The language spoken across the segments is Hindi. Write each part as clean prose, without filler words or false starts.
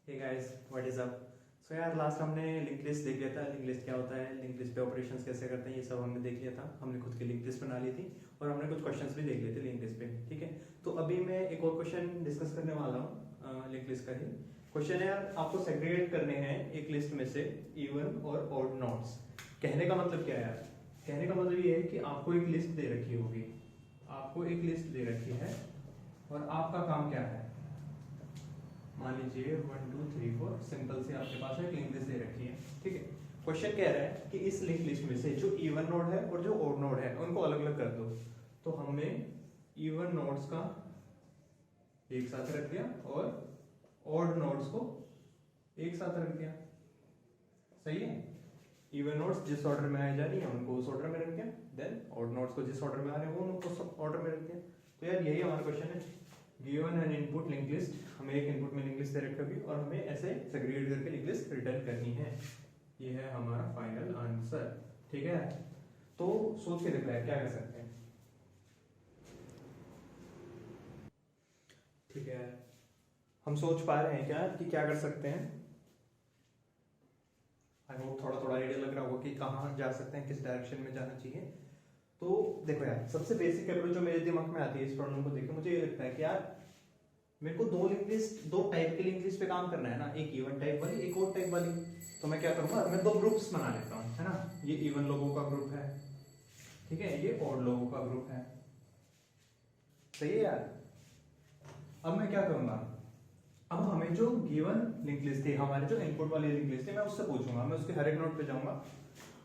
Hey guys what is up. So यार लास्ट हमने लिंक लिस्ट देख लिया था। लिंक लिस्ट क्या होता है, लिंक लिस्ट पे ऑपरेशंस कैसे करते हैं, ये सब हमने देख लिया था। हमने खुद की लिंक लिस्ट बना ली थी और हमने कुछ क्वेश्चंस भी देख लिए थे लिंक लिस्ट पे। ठीक है, तो अभी मैं एक और क्वेश्चन डिस्कस करने वाला हूँ लिंक लिस्ट का ही। क्वेश्चन है यार, आपको सेग्रीगेट करने हैं एक लिस्ट में से इवन और ऑड नोड्स। कहने का मतलब क्या है यार, कहने का मतलब ये है कि आपको एक लिस्ट दे रखी होगी, आपको एक लिस्ट दे रखी है और आपका काम क्या है, मान लीजिए 1 2 3 4 सिंपल से आपके पास एक लिंक लिस्ट दे रखी है। ठीक है, क्वेश्चन कह रहा है कि इस लिंक लिस्ट में से जो इवन नोड है और जो ऑड नोड है उनको अलग अलग कर दो। तो हमने इवन नोड्स का एक साथ रख दिया और ऑड नोड्स को एक साथ रख दिया। सही है, इवन नोड्स जिस ऑर्डर में आ जा रही है उनको उस ऑर्डर में रख दिया, देन ऑड नोड्स को जिस ऑर्डर में आ रहे हैं वो उनको उस ऑर्डर में रख दिया। तो यार यही हमारा क्वेश्चन है, given an input link list, हमें एक इनपुट में लिंक लिस्ट दे रखी होगी और हमें ऐसे सेग्रीगेट करके लिंक लिस्ट रिटर्न करनी है। ये है हमारा फाइनल आंसर। ठीक है, तो सोच के देखो यार क्या कर सकते हैं। ठीक है, हम सोच पा रहे हैं क्या कि क्या कर सकते हैं। आई होप थोड़ा थोड़ा आइडिया लग रहा होगा कि कहाँ जा सकते हैं, किस डायरेक्शन में जाना चाहिए। तो देखो यार, सबसे बेसिक अप्रोच जो मेरे दिमाग में आती है इस प्रॉब्लम को देखे, मुझे ये लगता है कि यार मेरे को दो लिंक लिस्ट, दो टाइप की लिंक लिस्ट पे काम करना है ना, एक इवन टाइप वाली एक और टाइप वाली। तो मैं क्या करूंगा, मैं दो ग्रुप्स बना लेता हूँ, है ना। ये इवन लोगों का ग्रुप है, ठीक है, ये ऑड लोगों का ग्रुप है। सही है यार। अब मैं क्या करूंगा, अब हमें जो गिवन लिंक लिस्ट थी, हमारे जो इनपुट वाली लिंक लिस्ट थी, मैं उससे पूछूंगा, मैं उसके हर एक नोड पे जाऊंगा,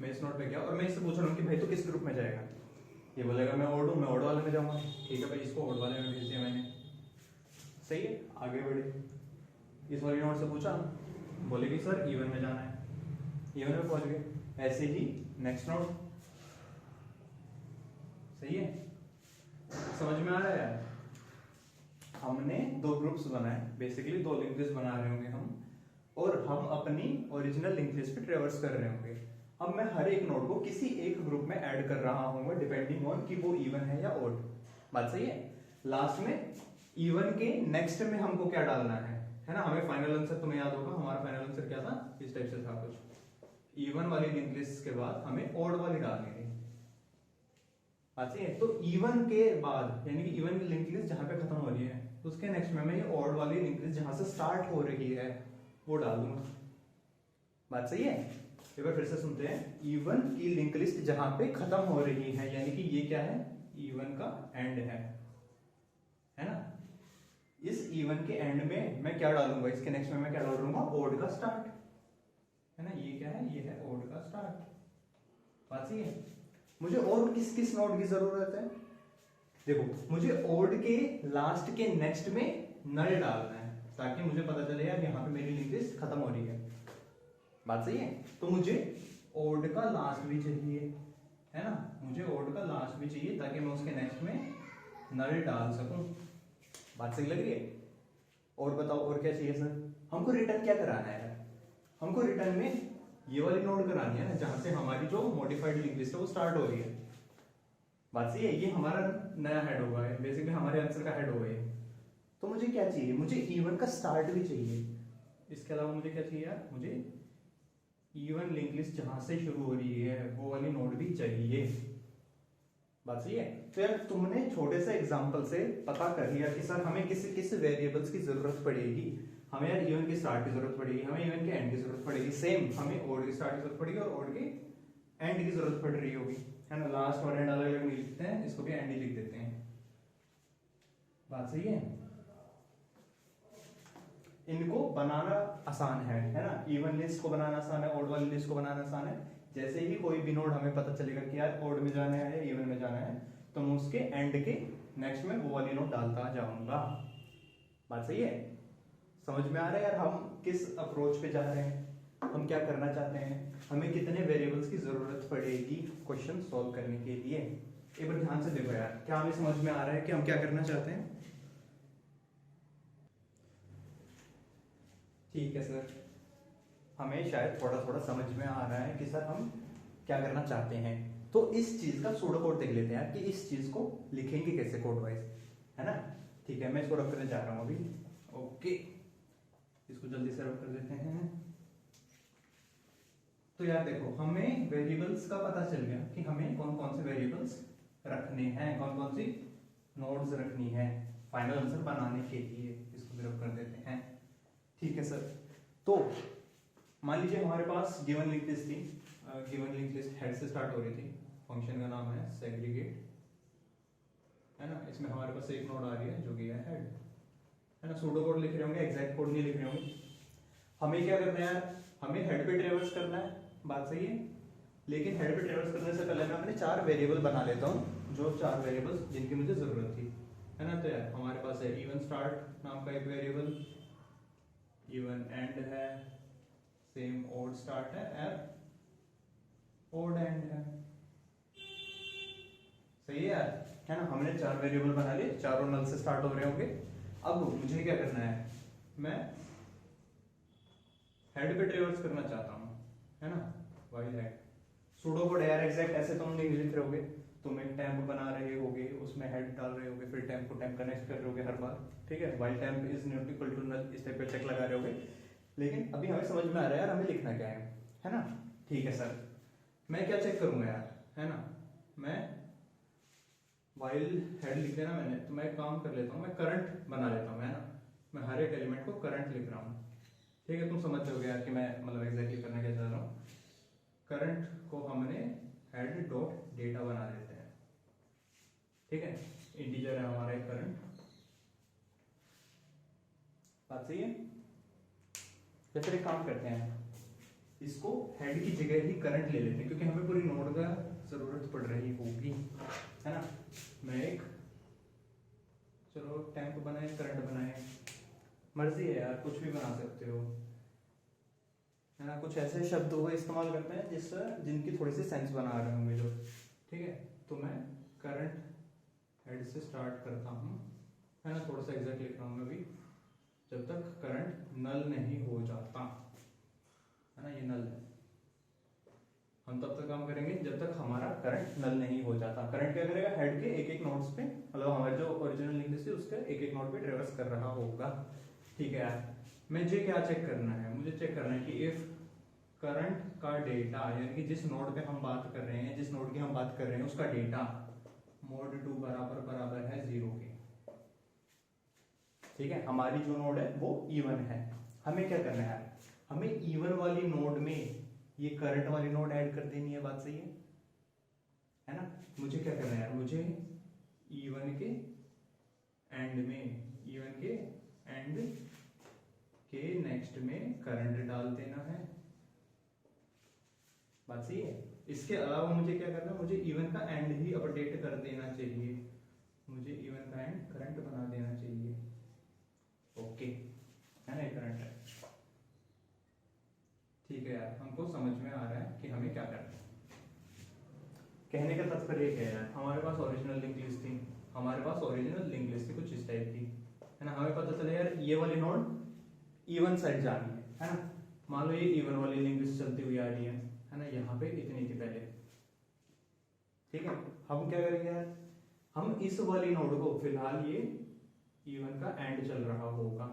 मैं इस नोड पे गया और मैं इससे पूछ रहा हूँ कि भाई तो किस ग्रुप में जाएगा। ये बोलेगा मैं ऑड हूं, मैं ऑड वाले में जाऊंगा। ठीक है भाई, इसको ऑड वाले में भेज दिया मैंने। सही है, आगे बढ़े। इस वाली नोड से पूछा, बोलेगी सर इवन में जाना है, इवन में पहुंच गए। ऐसे ही नेक्स्ट नोड। सही है, समझ में आ रहा है यार। हमने दो ग्रुप्स बनाए, बेसिकली दो लिंक लिस्ट बना रहे होंगे हम, और हम अपनी ओरिजिनल लिंक लिस्ट पे ट्रेवर्स कर रहे होंगे। अब मैं हर एक नोड को किसी एक ग्रुप में ऐड कर रहा हूँ डिपेंडिंग ऑन कि वो इवन है या ऑड। बात सही है। लास्ट में इवन के नेक्स्ट में हमको क्या डालना है ना। हमें फाइनल आंसर, तुम्हें याद होगा हमारा फाइनल आंसर क्या था, इस टाइप से था कुछ। इवन वाली लिंक लिस्ट के बाद हमें ऑड वाली डालनी थी। बात सही है। तो इवन के बाद, यानी कि इवन की लिंक लिस्ट जहां पे खत्म हो रही है, उसके नेक्स्ट में मैं ये ऑड वाली लिंक लिस्ट जहां से स्टार्ट हो रही है वो डाल दूंगा। बात सही है। एक बार फिर से सुनते हैं, इवन की लिंक लिस्ट जहां पे खत्म हो रही है, यानी कि ये क्या है, इवन का एंड है ना। इस इवन के एंड में मैं क्या डालूंगा, इसके नेक्स्ट में मैं क्या डालूंगा, ऑड का स्टार्ट, है ना। ये क्या है, ये है ऑड का स्टार्ट। बात सही है। मुझे और किस किस नोड की जरूरत है, देखो मुझे ऑड के लास्ट के नेक्स्ट में नल डालना है, ताकि मुझे पता चले यार यहाँ पे मेरी लिंक लिस्ट खत्म हो रही है। बात सही है। तो मुझे ऑड का लास्ट भी चाहिए, है ना, मुझे ऑड का लास्ट भी चाहिए ताकि मैं उसके नेक्स्ट में नल डाल सकूं। बात सही लग रही है। और बताओ और क्या चाहिए सर, हमको रिटर्न क्या कराना है, हमको रिटर्न में ये वाली नोड करानी है ना, जहां से हमारी जो मॉडिफाइड लिंक लिस्ट है वो स्टार्ट हो रही है। बात सही है। ये हमारा नया हेड होगा, बेसिकली हमारे आंसर का हेड होगा ये। तो मुझे क्या चाहिए, मुझे इवन का स्टार्ट भी चाहिए। इसके अलावा मुझे क्या चाहिए यार, मुझे इवन लिंक लिस्ट जहां से शुरू हो रही है वो वाली नोड भी चाहिए। बात सही है। तो यार तुमने छोटे से एग्जांपल से पता कर लिया कि सर हमें किस किस वेरिएबल्स की जरूरत पड़ेगी। हमें यार इवन की स्टार्ट की जरूरत पड़ेगी, हमें इवन के एंड की जरूरत पड़ेगी, सेम हमें ऑड की स्टार्ट की जरूरत पड़ेगी और ऑड के एंड की जरूरत पड़ रही होगी, है ना। लास्ट और एंड अलग अलग नहीं लिखते हैं, इसको भी एंड ही लिख देते हैं। बात सही है। इनको बनाना आसान है ना। इवन लिस्ट को बनाना आसान है, ऑड वाली लिस्ट को बनाना आसान है। जैसे ही कोई भी नोड हमें पता चलेगा कि यार ऑड में जाना है या इवन में जाना है, तो मैं उसके एंड के नेक्स्ट में वो वाली नोड डालता जाऊंगा। बात सही है। समझ में आ रहा है यार हम किस अप्रोच पे जा रहे हैं, हम क्या करना चाहते हैं, हमें कितने वेरिएबल्स की जरूरत पड़ेगी क्वेश्चन सॉल्व करने के लिए। एक बार ध्यान से देखो यार, क्या हमें समझ में आ रहा है कि हम क्या करना चाहते हैं। ठीक है सर, हमें शायद थोड़ा थोड़ा समझ में आ रहा है कि सर हम क्या करना चाहते हैं। तो इस चीज का सूडो कोड देख लेते हैं यार, कि इस चीज को लिखेंगे कैसे कोड वाइज, है ना। ठीक है, मैं इसको रख करने जा रहा हूं अभी। ओके, इसको तो जल्दी से रब कर देते हैं। तो यार देखो, हमें वेरिएबल्स का पता चल गया कि हमें कौन कौन से वेरिएबल्स रखने हैं, कौन कौन सी नोड्स रखनी है फाइनल आंसर बनाने के लिए। इसको भी रब कर देते हैं। ठीक है सर। तो मान लीजिए हमारे पास गिवन लिंक लिस्ट थी। गिवन लिंक लिस्ट हेड से स्टार्ट हो रही थी। फंक्शन का नाम है सेग्रीगेट, है ना। इसमें हमारे पास एक नोड आ रही है जो कि है हेड, है ना। सूडो कोड लिख रहे होंगे, एग्जैक्ट कोड नहीं लिख रहे होंगे। हमें क्या करना है यार, हमें हेड पे ट्रेवर्स करना है, बात सही है। लेकिन हेड पे ट्रेवर्स करने से पहले मैं अपने 4 वेरिएबल बना लेता हूँ, जो 4 वेरिएबल्स जिनकी मुझे जरूरत थी, है ना। तो यार हमारे पास है इवन स्टार्ट नाम का एक वेरिएबल, इवन एंड है, सेम ओड स्टार्ट है, ओड एंड है। सही है यार, है ना। हमने 4 वेरिएबल बना लिए, चारों नल से स्टार्ट हो रहे होंगे। अब मुझे क्या करना है, मैं हेड पे ट्रेवर्स करना चाहता हूँ, है ना। वाइल हेड सूडो कोड यार एग्जैक्ट ऐसे तुम नहीं लिख रहे होगे, तुम एक टैम्प बना रहे होगे, उसमें हेड डाल रहे होगे, फिर टैम्प को टैम्प कनेक्ट कर रहे होगे हर बार, ठीक है। While temp is not equal to null, इस टाइप पे चेक लगा रहे होगे। लेकिन अभी हमें समझ में आ रहा है यार हमें लिखना क्या है ना। ठीक है सर, मैं क्या चेक करूंगा यार, है ना। मैं वाइल हेड लिख देना मैंने, तो मैं एक काम कर लेता हूँ, मैं करंट बना लेता हूँ, है ना। मैं हर एक एलिमेंट को करंट लिख रहा हूँ, ठीक है। तुम समझ जाओगे यार कि मैं मतलब एग्जैक्टली करना क्या चाह रहा हूँ। करंट को हमने हेड डॉट डेटा बना देते हैं, ठीक है। इंटीजर है हमारा एक करंट, बात सही है। या फिर एक काम करते हैं, इसको हेड की जगह ही करंट ले लेते हैं, क्योंकि हमें पूरी नोड का जरूरत पड़ रही होगी, है ना। मैं एक चलो टैंक बनाए, करंट बनाए, मर्जी है यार, कुछ भी बना सकते हो, है ना। कुछ ऐसे शब्द को इस्तेमाल करते हैं जिनकी थोड़ी सी सेंस बना रहे होंगे जो, ठीक है। तो मैं करंट हेड से स्टार्ट करता हूँ, है ना। थोड़ा सा एग्जैक्ट लिख रहा हूँ मैं भी, जब तक करंट नल नहीं हो जाता, है ना। ये नल है, हम तब तक काम करेंगे जब तक हमारा करंट नल नहीं हो जाता। करंट क्या करेगा, हेड के एक एक नोड्स पे, मतलब हमारे जो ओरिजिनल लिंक लिस्ट है उसके एक एक नोड पे ट्रेवर्स कर रहा होगा, ठीक है यार। मुझे क्या चेक करना है, मुझे चेक करना है कि इफ करंट का डेटा, यानी कि जिस नोड पे हम बात कर रहे हैं, जिस नोड की हम बात कर रहे हैं, उसका डेटा मोड 2 बराबर बराबर है 0 के, ठीक है। हमारी जो नोड है वो इवन है। हमें क्या करना है यार, हमें इवन वाली नोड में ये करंट वाली नोड ऐड कर देनी है, बात सही है ना। मुझे क्या करना है यार, मुझे इवन के एंड में, इवन के एंड के नेक्स्ट में करंट डाल देना है, बात सही है। इसके अलावा मुझे क्या करना है, मुझे इवन का एंड ही अपडेट कर देना चाहिए, मुझे इवन का एंड करंट बना देना चाहिए, ओके, है ना। ये करंट है, ठीक है यार। हमको समझ में आ रहा है कि हमें क्या करना है। कहने का तात्पर्य क्या है यार, हमारे पास ओरिजिनल लिंक लिस्ट थी, हमारे पास ओरिजिनल लिंक लिस्ट कुछ इस टाइप की, है ना। हमें पता चला यार ये वाली नोड इवन साइड जानी है ना। मान लो ये इवन वाली लिंक लिस्ट चलती हुई आ रही है ना। यहाँ पे इतनी थी पहले, ठीक है। हम क्या करेंगे यार, हम इस वाली नोड को, फिलहाल ये इवन का एंड चल रहा होगा,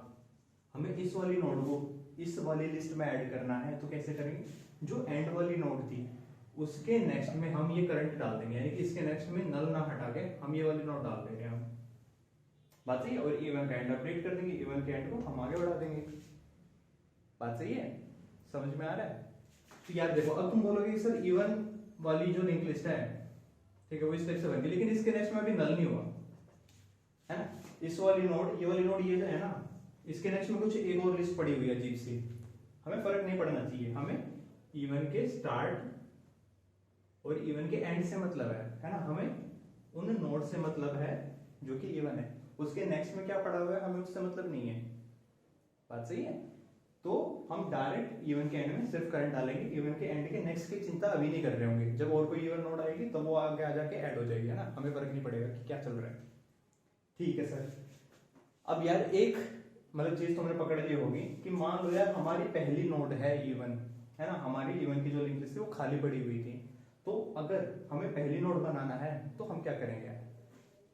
हमें इस वाली नोड को इस वाली लिस्ट में ऐड करना है। तो कैसे करेंगे, जो एंड वाली नोड थी उसके नेक्स्ट में हम ये करंट डाल देंगे, यानी कि इसके नेक्स्ट में नल ना हटा के हम ये वाली नोड डाल देंगे हम, बात सही है। और इवन का एंड अपडेट कर देंगे, इवन के एंड को हम आगे बढ़ा देंगे, बात सही है, समझ में आ रहा है। तो यार देखो, अब तुम बोलोगे सर इवन वाली जो लिंक लिस्ट है, ठीक है, वो इस टाइप से बन गई, लेकिन इसके नेक्स्ट में अभी नल नहीं हुआ, है ना। इस वाली नोड, ये वाली नोड, ये जो है ना, इसके नेक्स्ट में कुछ एक और लिस्ट पड़ी हुई है अजीब सी। हमें फर्क नहीं पड़ना चाहिए, हमें इवन के स्टार्ट और इवन के एंड से मतलब है ना। हमें उन नोड से मतलब है जो कि इवन है, उसके नेक्स्ट में क्या पड़ा हुआ है हमें उससे मतलब नहीं है, बात सही है। तो हम डायरेक्ट इवन के एंड में सिर्फ करंट डालेंगे, इवन के एंड के नेक्स्ट की चिंता अभी नहीं कर रहे होंगे। जब और कोई इवन नोड आएगी तो वो आगे आ जाके ऐड हो जाएगी, है ना। हमें फर्क नहीं पड़ेगा कि क्या चल रहा है, ठीक है सर। अब यार एक मतलब चीज तुमने पकड़ ली होगी कि मान लो यार हमारी पहली नोड है इवन, है ना। हमारी इवन की जो लिंक लिस्ट थी वो खाली पड़ी हुई थी। तो अगर हमें पहली नोड बनाना है तो हम क्या करेंगे,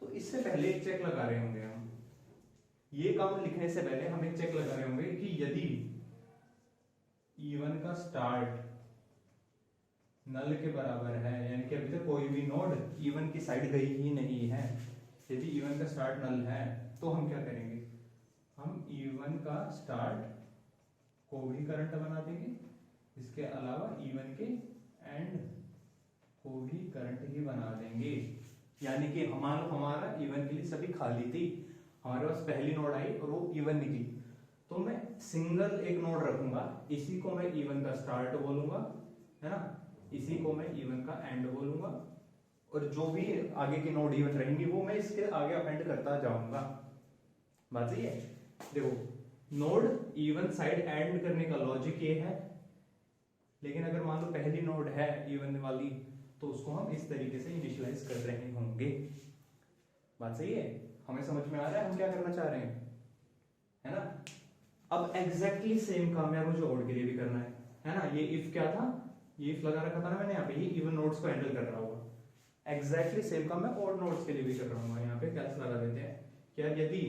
तो इससे पहले एक चेक लगा रहे होंगे हम, ये काम लिखने से पहले हम एक चेक लगा रहे होंगे कि यदि E1 का स्टार्ट नल के बराबर है, यानी कि अभी तक कोई भी नोड E1 की साइड गई ही नहीं है, यदि E1 का स्टार्ट नल है तो हम क्या करेंगे, हम E1 का स्टार्ट को भी करंट बना देंगे, इसके अलावा E1 के एंड को भी करंट ही बना देंगे। यानी कि हमारा E1 के लिए सभी खाली थी, हमारे पास पहली नोड आई और वो E1 निकली, तो मैं सिंगल एक नोड रखूंगा, इसी को मैं E1 का स्टार्ट बोलूंगा, है ना, इसी को मैं E1 का एंड बोलूंगा, और जो भी आगे की नोड E1 रहेंगी वो मैं इसके आगे अपेंड करता जाऊंगा। बात सही है। देखो नोड E1 साइड एंड करने का लॉजिक ये है, लेकिन अगर मान लो पहली नोड है E1 वाली तो उसको हम इस तरीके से इनिशियलाइज कर रहे होंगे। बात सही है, हमें समझ में आ रहा है हम क्या करना चाह रहे हैं, है ना। अब एग्जैक्टली सेम काम है मुझे ओड के लिए भी करना है ना। ये इफ क्या था, ये इफ लगा रखा था ना मैंने यहाँ पे, ये इवन नोड्स को हैंडल कर रहा होगा। एग्जैक्टली सेम काम मैं ओड नोड्स के लिए भी कर रहा हूँ। यहाँ पे कैसे लगा देते हैं, क्या यदि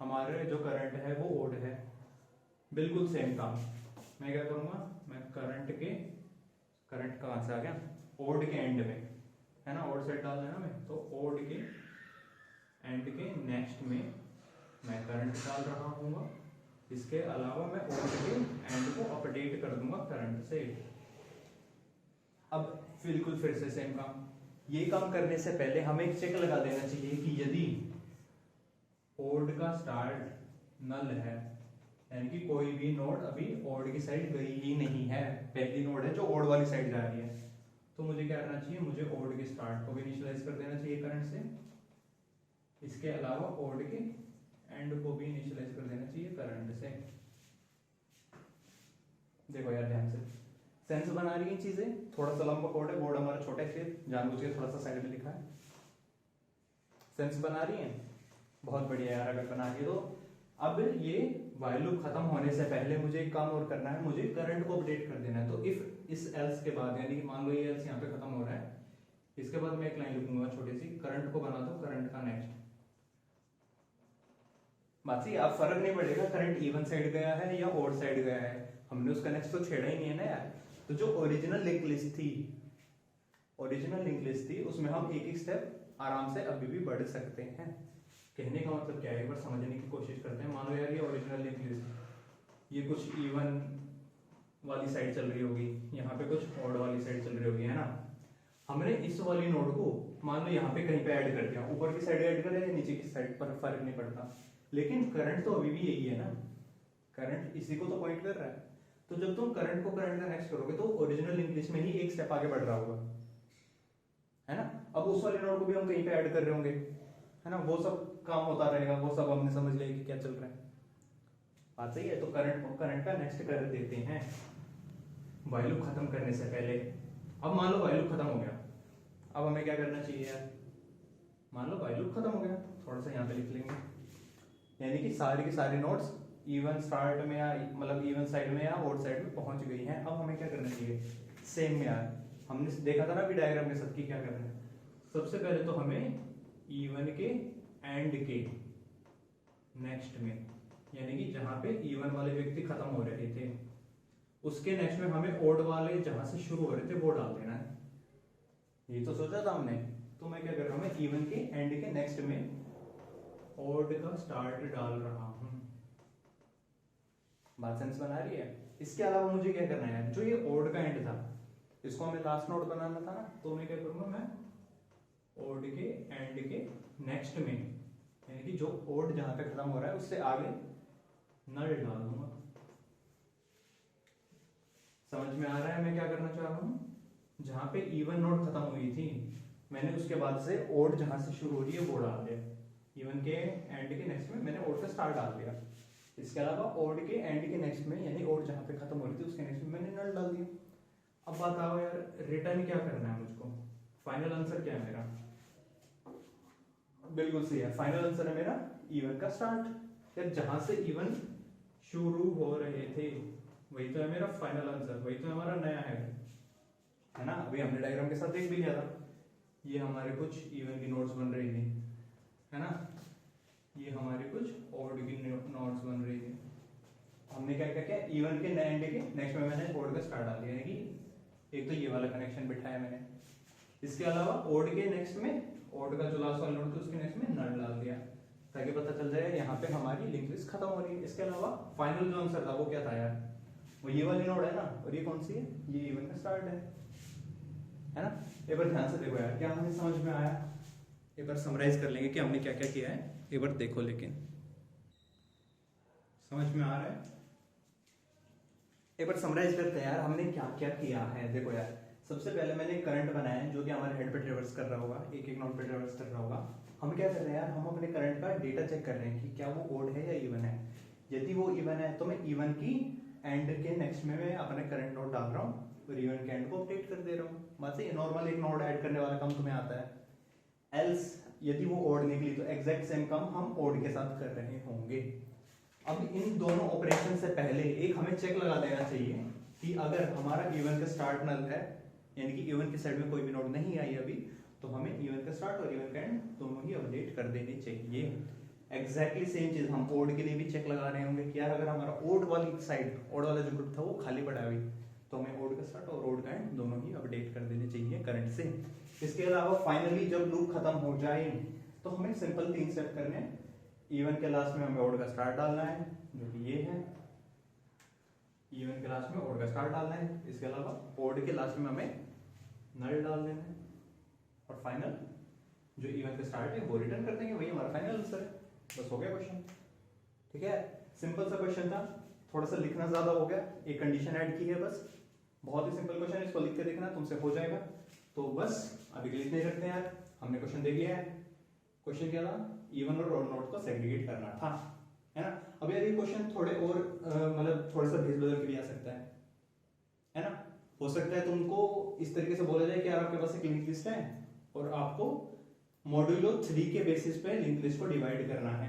हमारे जो करंट है वो ओड है, बिल्कुल सेम काम मैं क्या करूंगा, मैं करंट कहाँ से आ गया, ओड के एंड में, है ना, ओड साइड डाल देना मैं, तो ओड के एंड के नेक्स्ट में मैं करंट डाल रहा हूँ, इसके अलावा मैं ओड के एंड को अपडेट कर दूंगा करंट से। अब बिल्कुल फिर से सेम काम, ये काम करने से पहले हमें एक चेक लगा देना चाहिए कि यदि ओड का स्टार्ट नल है, यानी कि कोई भी नोड अभी ओड की साइड गई ही नहीं है, पहली नोड है जो ओड वाली साइड जा रही है, तो मुझे क्या करना चाहिए, मुझे ओड के स्टार्ट को भी इनिशियलाइज कर देना चाहिए करंट से, इसके अलावा ओड के एंड को भी इनिशियलाइज कर देना चाहिए करंट से। देखो यार ध्यान से, सेंस बना रही है चीजें, थोड़ा सा लंबा कोड है, बोर्ड हमारा छोटा है इसलिए जानबूझ के थोड़ा सा साइड में लिखा है। सेंस बना रही है, बहुत बढ़िया यार अगर बना रही है तो। अब ये व्हाइल लूप खत्म होने से पहले मुझे एक काम और करना है, मुझे करंट को अपडेट कर देना है। तो इफ इस एल्स के बाद, यानी कि मान लो ये एल्स यहाँ पे खत्म हो रहा है, इसके बाद मैं एक लाइन लिखूंगा छोटी सी, करंट को बना दो करंट का नेक्स्ट। बात सही, अब फर्क नहीं पड़ेगा करंट इवन साइड गया है या ओड साइड गया है, हमने उसका नेक्स्ट तो छेड़ा ही नहीं है ना यार। तो जो ओरिजिनल लिंक लिस्ट थी उसमें हम एक एक स्टेप आराम से अभी भी बढ़ सकते हैं। कहने का मतलब क्या है, एक बार समझने की कोशिश करते हैं। मान लो यार ये ओरिजिनल लिंक लिस्ट, ये कुछ E1 वाली साइड चल रही होगी, यहाँ पे कुछ ओड वाली साइड चल रही होगी, है ना। हमने इस वाली नोड को मान लो यहाँ पे कहीं पे ऐड कर दिया, ऊपर की साइड ऐड करें या नीचे की साइड पर फर्क नहीं पड़ता, लेकिन करंट तो अभी भी यही है ना, करंट इसी को तो पॉइंट कर रहा है। तो जब तुम करंट को करंट का नेक्स्ट करोगे तो ओरिजिनल लिंक लिस्ट में ही एक स्टेप आगे बढ़ रहा होगा, है ना। अब उस वाली नोड को भी हम कहीं पे ऐड कर रहे होंगे, है ना, वो सब काम होता रहेगा, वो सब हमने समझ लिया कि क्या चल रहा है। बात सही है। तो करंट को करंट का नेक्स्ट कर देते हैं व्हाइल लूप खत्म करने से पहले। अब मान लो व्हाइल लूप खत्म हो गया, अब हमें क्या करना चाहिए यार, मान लो व्हाइल लूप खत्म हो गया, थोड़ा सा यहाँ पे लिख लेंगे, यानी कि सारी की सारी नोड्स इवन स्टार्ट में या मतलब इवन साइड में या ओड साइड में पहुंच गई हैं। अब हमें क्या करना चाहिए, सेम में यार हमने देखा था ना अभी डायग्राम के साथ कि क्या करना है। सबसे पहले तो हमें E1 के एंड के नेक्स्ट में, यानी कि जहां पे E1 वाले व्यक्ति खत्म हो रहे थे उसके नेक्स्ट में हमें ओड वाले जहां से शुरू हो रहे थे वो डाल देना है। ये तो सोचा था हमने। तो मैं क्या कर रहा हूं, मैं E1 के एंड के नेक्स्ट में ओड का स्टार्ट डाल रहा हूं। बात सेंस बना रही है। इसके अलावा मुझे क्या करना है, जो ये ओड का एंड था इसको हमें लास्ट नोड बनाना था ना, तो मैं क्या करूंगा, मैं ओड के एंड के नेक्स्ट में, यानी कि जो ओड जहां पे खत्म हो रहा है उससे आगे नल डाल दूंगा। समझ में आ रहा है मैं क्या करना चाह रहा हूँ, जहां पे इवन नोड खत्म हुई थी मैंने उसके बाद से ओड जहां से शुरू हो रही है वो डाल दिया, इवन के एंड के नेक्स्ट में मैंने ओड का स्टार्ट डाल दिया। इसके अलावा ओड के एंड के नेक्स्ट में, यानी ओड जहां पे खत्म हो रही थी उसके नेक्स्ट में मैंने नल डाल दिया। अब बताओ यार रिटर्न क्या करना है मुझको, फाइनल आंसर क्या है मेरा, बिल्कुल सही है, फाइनल आंसर है मेरा इवन का स्टार्ट। यार जहां से इवन शुरू हो रहे थे वही तो है मेरा फाइनल आंसर, वही तो हमारा नया है ना। अभी हमने डायग्राम के साथ देख भी लिया था, ये हमारे कुछ इवन की नोट्स बन रही थी, है ना। ये हमारी कुछ ओड की नोड्स बन रही है। हमने क्या क्या किया, इवन के एंड के नेक्स्ट में मैंने ओड का स्टार डाल दिया, यानी कि एक तो ये वाला कनेक्शन बिठाया मैंने। इसके अलावा ओड के नेक्स्ट में, ओड का जो लास्ट वाला नोड था उसके नेक्स्ट में नल डाल दिया, ताकि पता चल जाए यहाँ पे हमारी लिंक लिस्ट खत्म हो रही है। इसके अलावा फाइनल जो आंसर था वो क्या था यार, वो ये वाली नोड है ना, और ये कौन सी है, ये इवन का स्टार्ट है ना। एक बार ध्यान से देखो यार, क्या हमें समझ में आया। एक बार समराइज कर लेंगे कि हमने क्या क्या किया है, एक बार देखो, लेकिन समझ में आ रहा है। एक बार समराइज करते हैं यार, हमने क्या क्या किया है। देखो यार, सबसे पहले मैंने करंट बनाया है जो कि हमारे हेड पे ट्रेवर्स कर रहा होगा, एक एक नोड पे ट्रेवर्स कर रहा होगा। हम क्या कर रहे हैं यार, हम अपने करंट का डेटा चेक कर रहे हैं कि क्या वो ओड है या इवन है। यदि वो इवन है तो मैं इवन की एंड के नेक्स्ट में मैं अपने करंट नोड डाल रहा हूँ और इवन के एंड को अपडेट कर दे रहा हूँ। बात सही है, नॉर्मल एक नोड ऐड करने वाला काम तुम्हें आता है। एल्स यदि वो ओड निकली तो एग्जैक्ट सेम काम हम ओड के साथ कर रहे होंगे। अब इन दोनों ऑपरेशन से पहले एक हमें चेक लगा देना चाहिए कि अगर हमारा इवन का स्टार्ट नल है, यानी कि इवन की साइड में कोई भी नोड नहीं आई अभी, तो हमें इवन का स्टार्ट और इवन का एंड दोनों ही अपडेट कर देने चाहिए। एग्जैक्टली सेम चीज हम ओड के लिए भी चेक लगा रहे होंगे कि यार अगर हमारा ओड वाली साइड, ओड वाला जो ग्रुप था वो खाली पड़ा अभी, तो हमें ओड का स्टार्ट और ओड का एंड दोनों ही अपडेट कर देने चाहिए करंट से। इसके अलावा फाइनली जब लूप खत्म हो जाए तो हमें सिंपल 3 स्टेप करने हैं। इवन के लास्ट में हमें ओड का स्टार्ट डालना है जो कि ये है, इवन के लास्ट में ओड का स्टार्ट डालना है। इसके अलावा ओड के लास्ट में हमें नल डाल देना है, और फाइनल जो इवन का स्टार्ट है वो रिटर्न कर देंगे, वही हमारा फाइनल आंसर है। बस हो गया क्वेश्चन, ठीक है। सिंपल सा क्वेश्चन था, थोड़ा सा लिखना ज्यादा हो गया, एक कंडीशन ऐड की है बस। बहुत ही सिंपल क्वेश्चन है, इसको लिख के देखना, तुमसे हो जाएगा। तो बस अभी ग्लिच नहीं रखते यार, हमने क्वेश्चन दे दिया है। क्वेश्चन क्या था, इवन और ऑड नोड को सेग्रीगेट करना था, है ना। अब यार ये क्वेश्चन थोड़े और मतलब थोड़ा सा भेद बदल के भी आ सकता है ना। हो सकता है तुमको इस तरीके से बोला जाए कि यार आपके पास एक लिंक लिस्ट है और आपको मॉड्यूलो 3 के बेसिस पे लिंक लिस्ट को डिवाइड करना है,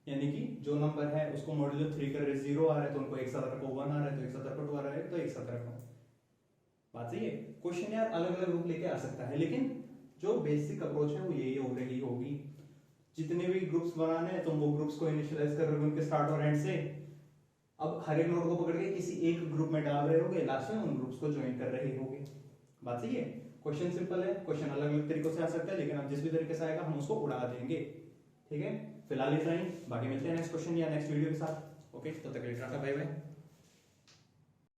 यानी कि जो नंबर है उसको मॉड्यूलो 3 कर रहे 0 आ रहा है तो उनको एक साथ रखो, 1 आ रहा है तो एक साथ रखो, 2 आ रहा है तो एक साथ रखो। बात सही है। क्वेश्चन यार अलग अलग रूप लेके आ सकता है, लेकिन जो बेसिक अप्रोच है वो यही हो रही होगी। जितने भी ग्रुप्स बनाने हैं तुम वो ग्रुप्स को इनिशियलाइज कर रहे हो उनके स्टार्ट और एंड से। अब हर एक नोड को पकड़ के किसी एक ग्रुप में डाल रहे होगे, लास्ट में उन ग्रुप्स को ज्वाइन कर रहे होगे। बात सही है। क्वेश्चन सिंपल है, क्वेश्चन अलग अलग तरीकों से आ सकता है, लेकिन अब जिस भी तरीके से आएगा हम उसको उड़ा देंगे, ठीक है। फिलहाल इतना ही, बाकी मिलते हैं नेक्स्ट क्वेश्चन या नेक्स्ट वीडियो के साथ। ओके, तब तक के लिए टाटा बाय बाय।